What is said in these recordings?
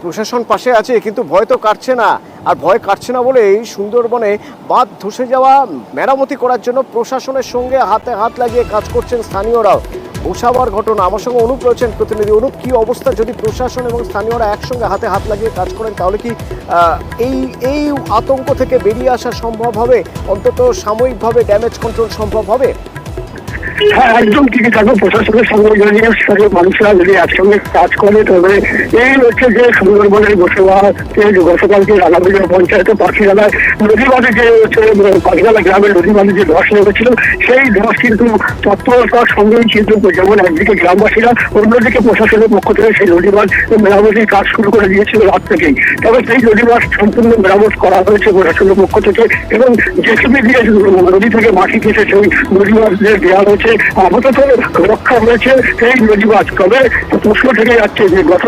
প্রশাসন পাশে আছে, কিন্তু ভয় তো কাটছে না। আর ভয় কাটছে না বলেই সুন্দরবনে বাঁধ ধসে যাওয়া মেরামতি করার জন্য প্রশাসনের সঙ্গে হাতে হাত লাগিয়ে কাজ করছেন স্থানীয়রাও। ভূষাবার ঘটনা, আমার সঙ্গে অনুপ রয়েছেন প্রতিনিধি। অনুপ, কি অবস্থা? যদি প্রশাসন এবং স্থানীয়রা একসঙ্গে হাতে হাত লাগিয়ে কাজ করেন তাহলে কি এই এই আতঙ্ক থেকে বেরিয়ে আসা সম্ভব হবে? অন্তত সাময়িকভাবে ড্যামেজ কন্ট্রোল সম্ভব হবে? হ্যাঁ, একদম ঠিকই থাকবে। প্রশাসনের সঙ্গে মানুষরা যদি একসঙ্গে কাজ করে তবে এই হচ্ছে যে সুন্দরবনের গতকালকে রানাবিলা পঞ্চায়েতে পাখিরালায় নদী বাঁধে যে হচ্ছে পাখিরালা গ্রামের নদী বাঁধে যে ধস নেমেছিল, সেই ধস কিন্তু তৎপরতার সঙ্গেই কিন্তু যেমন একদিকে গ্রামবাসীরা, অন্যদিকে প্রশাসনের পক্ষ থেকে সেই নদী বাঁধ মেরামতির কাজ শুরু করে দিয়েছিল রাত থেকেই। তবে সেই নদী বাঁধ সম্পূর্ণ মেরামত করা হয়েছে প্রশাসনের পক্ষ থেকে, এবং জেসিবি দিয়ে নদী থেকে মাটি কেটে সেই নদী বাঁধ দেওয়া হয়েছে। আপাতত রক্ষা হয়েছে এই নদী বাঁধ। তবে প্রশ্ন থেকে যাচ্ছে যে গত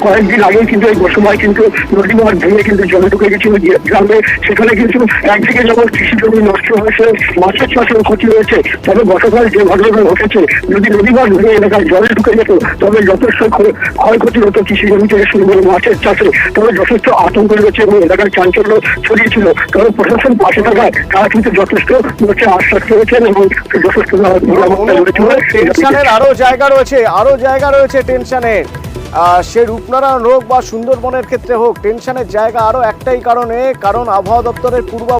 কয়েকদিন আগে কিন্তু এই সময় কিন্তু নদী বাঁধ ভেঙে কিন্তু জলে ঢুকে গেছিল গ্রামে। সেখানে কিন্তু একদিকে যেমন কৃষি জমি নষ্ট হয়েছে, মাছের চাষের ক্ষতি হয়েছে। তবে গতকাল যে ঘটনা ঘটেছে, যদি নদী বাঁধ ভেঙে এলাকায় জলে ঢুকে যেত তবে যথেষ্ট ক্ষয়ক্ষতি হতো কৃষি জমি থেকে শুরু করে মাছের চাষে। তবে যথেষ্ট আতঙ্ক রয়েছে এবং এলাকার চাঞ্চল্য ছড়িয়েছিল। তবে প্রশাসন পাশে থাকায় তারা কিন্তু যথেষ্ট আশ্বাস করেছেন এবং যথেষ্ট টেনশনের আরো জায়গা রয়েছে টেনশনের। সে রূপনারায়ণ হোক বা সুন্দরবনের ক্ষেত্রে হোক, টেনশনের জায়গা আরো একটাই কারণ আবহাওয়া দপ্তরের পূর্বাভাস